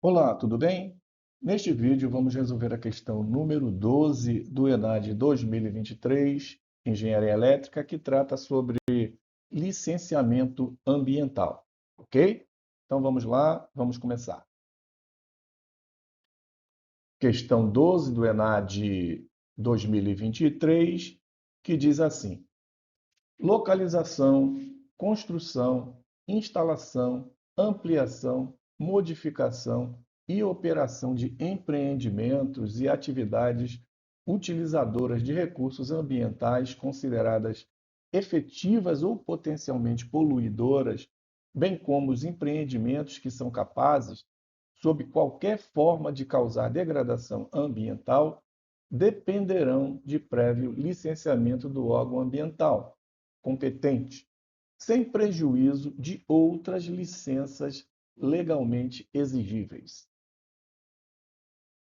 Olá, tudo bem? Neste vídeo vamos resolver a questão número 12 do ENAD 2023, Engenharia Elétrica, que trata sobre licenciamento ambiental, ok? Então vamos lá, vamos começar. Questão 12 do ENAD 2023, que diz assim: localização, construção, instalação, ampliação, modificação e operação de empreendimentos e atividades utilizadoras de recursos ambientais consideradas efetivas ou potencialmente poluidoras, bem como os empreendimentos que são capazes, sob qualquer forma de causar degradação ambiental, dependerão de prévio licenciamento do órgão ambiental competente, sem prejuízo de outras licenças legalmente exigíveis.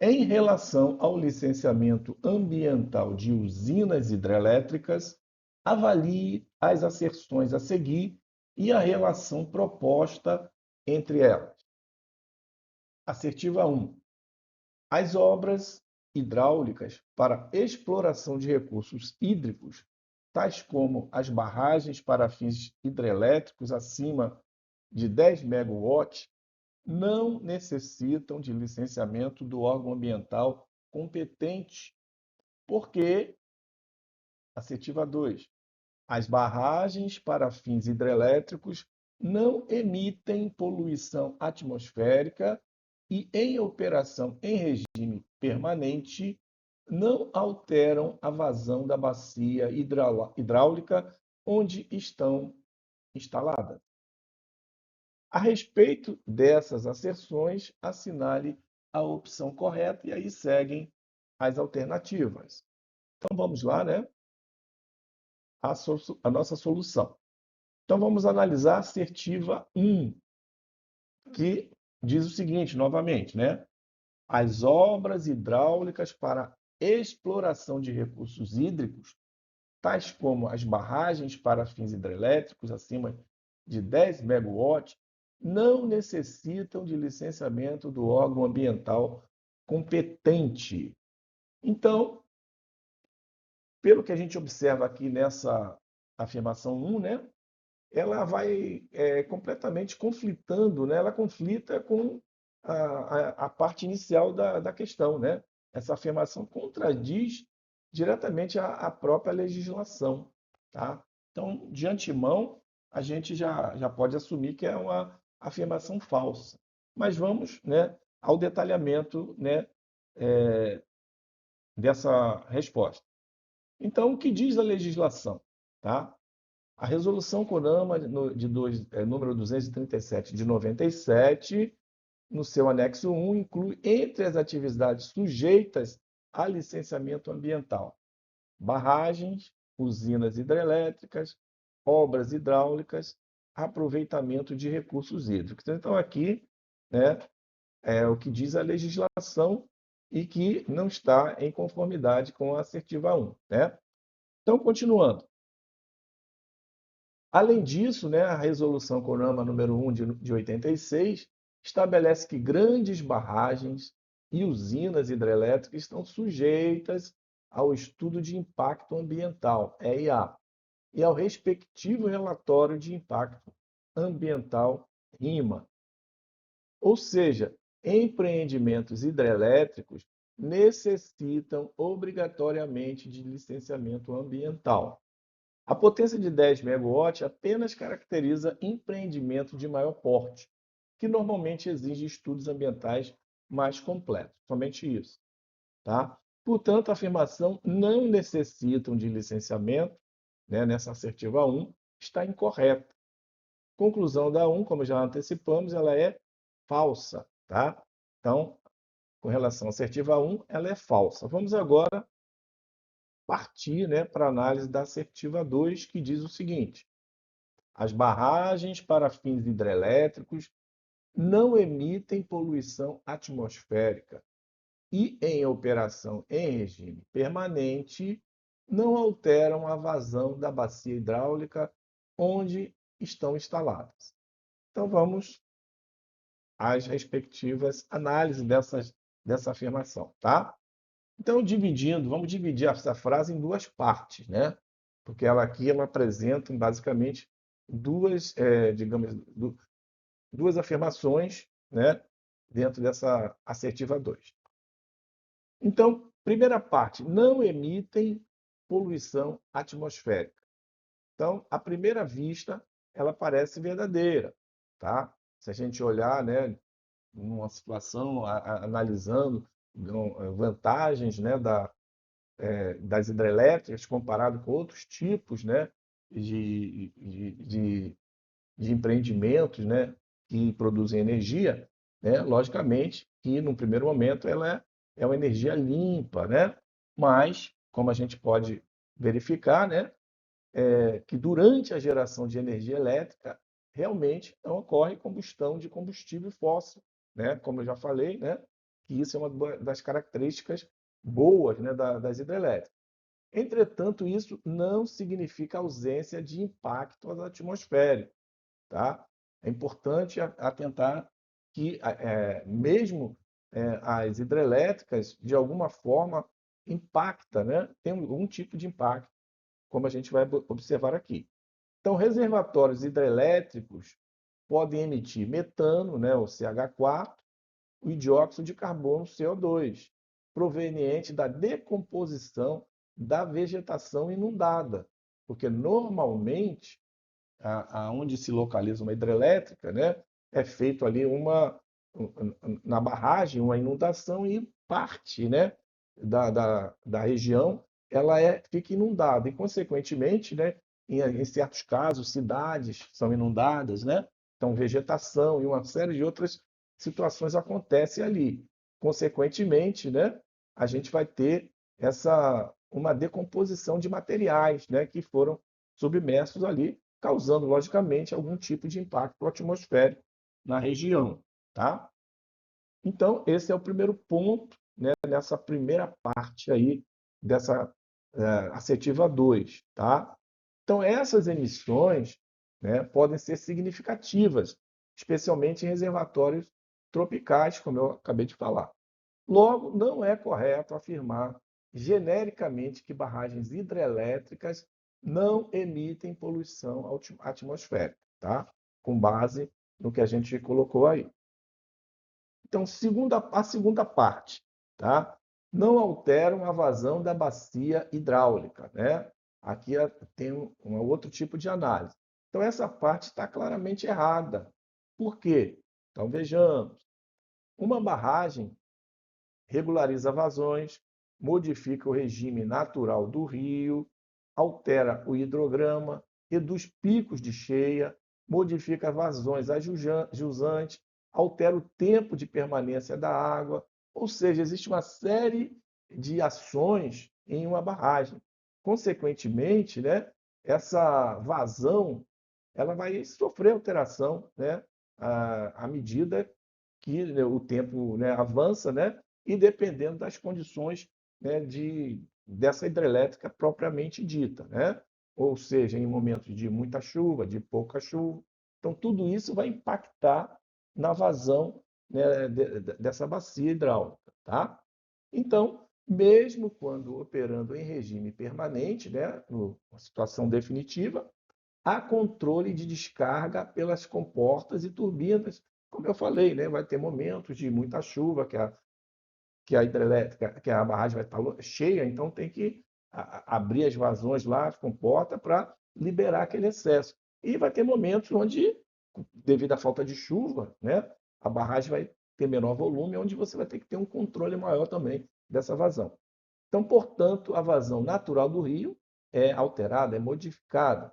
Em relação ao licenciamento ambiental de usinas hidrelétricas, avalie as asserções a seguir e a relação proposta entre elas. Assertiva 1. As obras hidráulicas para exploração de recursos hídricos, tais como as barragens para fins hidrelétricos acima de 10 megawatts, não necessitam de licenciamento do órgão ambiental competente, porque, assertiva 2, as barragens para fins hidrelétricos não emitem poluição atmosférica e, em operação em regime permanente, não alteram a vazão da bacia hidráulica onde estão instaladas. A respeito dessas asserções, assinale a opção correta e aí seguem as alternativas. Então vamos lá, né? A nossa solução. Então vamos analisar a assertiva 1, que diz o seguinte, novamente, né? As obras hidráulicas para exploração de recursos hídricos, tais como as barragens para fins hidrelétricos acima de 10 megawatts, não necessitam de licenciamento do órgão ambiental competente. Então, pelo que a gente observa aqui nessa afirmação 1, né, ela vai completamente conflitando, né? Ela conflita com a parte inicial da questão, né? Essa afirmação contradiz diretamente a própria legislação, tá? Então, de antemão, a gente já pode assumir que é uma afirmação falsa. Mas vamos, né, ao detalhamento, né, dessa resposta. Então, o que diz a legislação, tá? A resolução CONAMA número 237 de 97, no seu anexo 1, inclui entre as atividades sujeitas a licenciamento ambiental barragens, usinas hidrelétricas, obras hidráulicas, aproveitamento de recursos hídricos. Então, aqui, né, é o que diz a legislação e que não está em conformidade com a assertiva 1, né? Então, continuando. Além disso, né, a resolução CONAMA número 1 de 86 estabelece que grandes barragens e usinas hidrelétricas estão sujeitas ao estudo de impacto ambiental, EIA, e ao respectivo relatório de impacto ambiental, RIMA. Ou seja, empreendimentos hidrelétricos necessitam obrigatoriamente de licenciamento ambiental. A potência de 10 megawatts apenas caracteriza empreendimento de maior porte, que normalmente exige estudos ambientais mais completos. Somente isso, tá? Portanto, a afirmação não necessitam de licenciamento, né, nessa assertiva 1, está incorreta. Conclusão da 1, como já antecipamos, ela é falsa, tá? Então, com relação à assertiva 1, ela é falsa. Vamos agora partir, né, para a análise da assertiva 2, que diz o seguinte: as barragens para fins hidrelétricos não emitem poluição atmosférica e, em operação em regime permanente, não alteram a vazão da bacia hidráulica onde estão instaladas. Então, vamos as respectivas análises dessa afirmação, tá? Então, vamos dividir essa frase em duas partes, né? Porque ela apresenta basicamente digamos, duas afirmações, né? Dentro dessa assertiva 2. Então, primeira parte, não emitem poluição atmosférica. Então, à primeira vista, ela parece verdadeira, tá? Se a gente olhar, né, numa situação, analisando vantagens, né, das hidrelétricas comparado com outros tipos, né, de, de, de, de empreendimentos, né, que produzem energia, né, logicamente que, no primeiro momento, ela é uma energia limpa, né, mas, como a gente pode verificar, né, que durante a geração de energia elétrica, realmente não ocorre combustão de combustível fóssil, né? Como eu já falei, né? Que isso é uma das características boas, né, das hidrelétricas. Entretanto, isso não significa ausência de impacto atmosférico, tá? É importante atentar que, mesmo as hidrelétricas, de alguma forma, impacta, né? Tem algum tipo de impacto, como a gente vai observar aqui. Então, reservatórios hidrelétricos podem emitir metano, né, o CH4, e dióxido de carbono, CO2, proveniente da decomposição da vegetação inundada, porque normalmente aonde se localiza uma hidrelétrica, né, é feito ali na barragem uma inundação e parte, né, da região fica inundada e, consequentemente, né, em certos casos, cidades são inundadas, né? Então, vegetação e uma série de outras situações acontecem ali. Consequentemente, né, a gente vai ter uma decomposição de materiais, né, que foram submersos ali, causando, logicamente, algum tipo de impacto atmosférico na região, tá? Então, esse é o primeiro ponto, né, nessa primeira parte aí dessa assertiva 2, tá? Então, essas emissões, né, podem ser significativas, especialmente em reservatórios tropicais, como eu acabei de falar. Logo, não é correto afirmar genericamente que barragens hidrelétricas não emitem poluição atmosférica, tá? Com base no que a gente colocou aí. Então, a segunda parte, tá? Não alteram a vazão da bacia hidráulica, né? Aqui tem um outro tipo de análise. Então, essa parte está claramente errada. Por quê? Então, vejamos. Uma barragem regulariza vazões, modifica o regime natural do rio, altera o hidrograma, reduz picos de cheia, modifica vazões jusante, altera o tempo de permanência da água, ou seja, existe uma série de ações em uma barragem. Consequentemente, né, essa vazão ela vai sofrer alteração, né, à medida que, né, o tempo, né, avança, né, e dependendo das condições, né, dessa hidrelétrica propriamente dita, né? Ou seja, em momentos de muita chuva, de pouca chuva. Então, tudo isso vai impactar na vazão, né, dessa bacia hidráulica, tá? Então, mesmo quando operando em regime permanente, né, numa situação definitiva, há controle de descarga pelas comportas e turbinas. Como eu falei, né, vai ter momentos de muita chuva, que a hidrelétrica, que a barragem vai estar cheia, então tem que abrir as vazões lá, as comportas, para liberar aquele excesso. E vai ter momentos onde, devido à falta de chuva, né, a barragem vai ter menor volume, onde você vai ter que ter um controle maior também dessa vazão. Então, portanto, a vazão natural do rio é alterada, é modificada.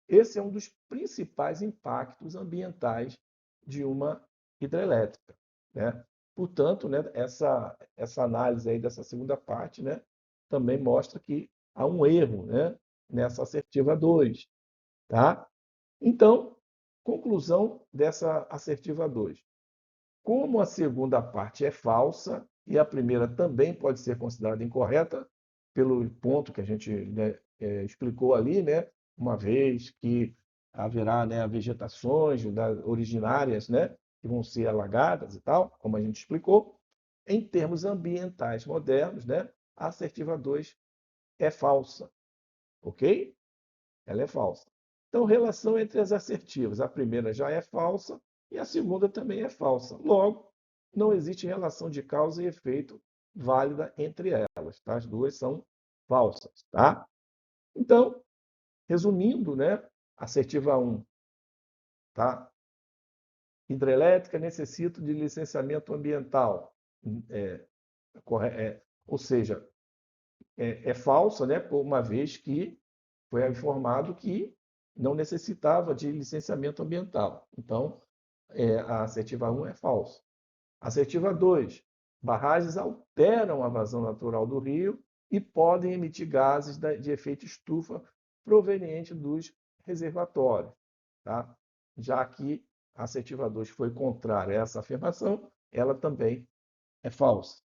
Esse é um dos principais impactos ambientais de uma hidrelétrica, né? Portanto, né, essa análise aí dessa segunda parte, né, também mostra que há um erro, né, nessa assertiva 2, tá? Então, conclusão dessa assertiva 2. Como a segunda parte é falsa e a primeira também pode ser considerada incorreta, pelo ponto que a gente, né, explicou ali, né, uma vez que haverá, né, vegetações originárias, né, que vão ser alagadas e tal, como a gente explicou. Em termos ambientais modernos, né, a assertiva 2 é falsa, ok? Ela é falsa. Então, relação entre as assertivas. A primeira já é falsa e a segunda também é falsa. Logo, não existe relação de causa e efeito válida entre elas. Tá? As duas são falsas. Tá? Então, resumindo, né? Assertiva 1, tá? Hidrelétrica necessita de licenciamento ambiental. É, ou seja, é falsa, né? Por uma vez que foi informado que não necessitava de licenciamento ambiental. Então, a assertiva 1 é falsa. Assertiva 2, barragens alteram a vazão natural do rio e podem emitir gases de efeito estufa proveniente dos reservatórios. Tá? Já que a assertiva 2 foi contrária a essa afirmação, ela também é falsa.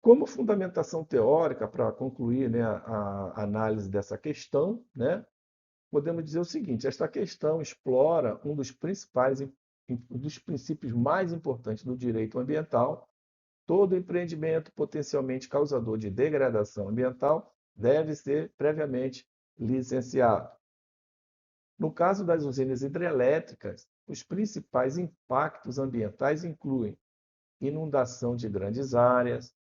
Como fundamentação teórica, para concluir, né, a análise dessa questão, né, podemos dizer o seguinte: esta questão explora um dos princípios mais importantes do direito ambiental. Todo empreendimento potencialmente causador de degradação ambiental deve ser previamente licenciado. No caso das usinas hidrelétricas, os principais impactos ambientais incluem inundação de grandes áreas,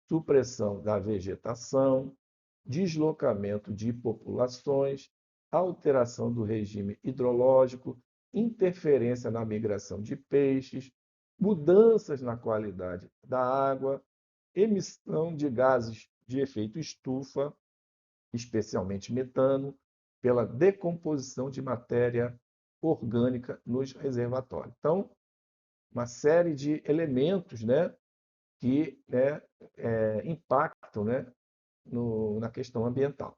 supressão da vegetação, deslocamento de populações, alteração do regime hidrológico, interferência na migração de peixes, mudanças na qualidade da água, emissão de gases de efeito estufa, especialmente metano, pela decomposição de matéria orgânica nos reservatórios. Então, uma série de elementos, né, que impactam, né, na questão ambiental.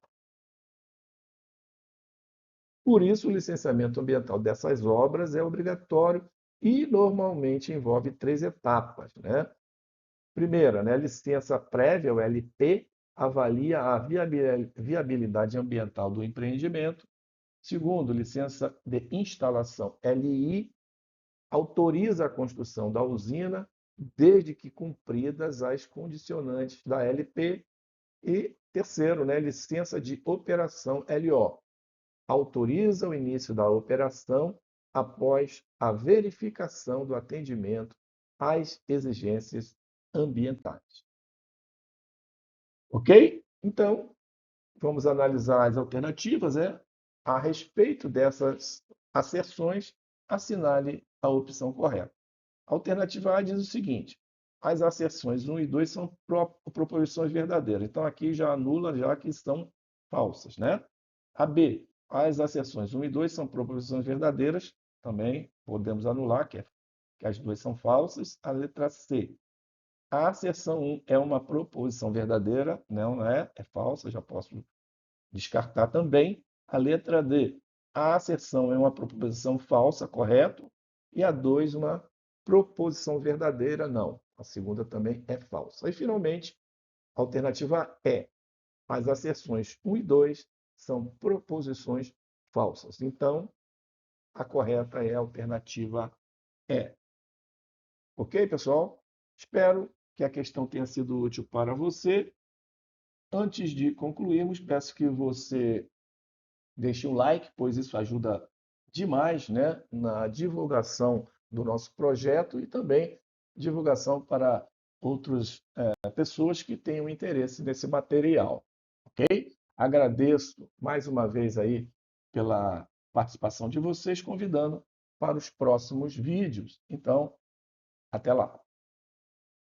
Por isso, o licenciamento ambiental dessas obras é obrigatório e normalmente envolve 3 etapas. Né? Primeira, né, licença prévia, o LP, avalia a viabilidade ambiental do empreendimento. Segundo, licença de instalação, LI, autoriza a construção da usina, desde que cumpridas as condicionantes da LP. E terceiro, né, licença de operação, LO, autoriza o início da operação após a verificação do atendimento às exigências ambientais. Ok? Então, vamos analisar as alternativas, né? A respeito dessas asserções, assinale a opção correta. A alternativa A diz o seguinte: as asserções 1 e 2 são proposições verdadeiras. Então, aqui já anula, já que são falsas. Né? A B, as asserções 1 e 2 são proposições verdadeiras. Também podemos anular, que as duas são falsas. A letra C, a asserção 1 é uma proposição verdadeira. Não é, é falsa, já posso descartar também. A letra D, a asserção é uma proposição falsa, correto. E a 2, uma proposição verdadeira, não. A segunda também é falsa. E, finalmente, a alternativa E, as asserções 1 e 2 são proposições falsas. Então, a correta é a alternativa E. Ok, pessoal? Espero que a questão tenha sido útil para você. Antes de concluirmos, peço que você deixe um like, pois isso ajuda demais, né, na divulgação do nosso projeto e também divulgação para outras pessoas que tenham interesse nesse material, ok? Agradeço mais uma vez aí pela participação de vocês, convidando para os próximos vídeos. Então, até lá.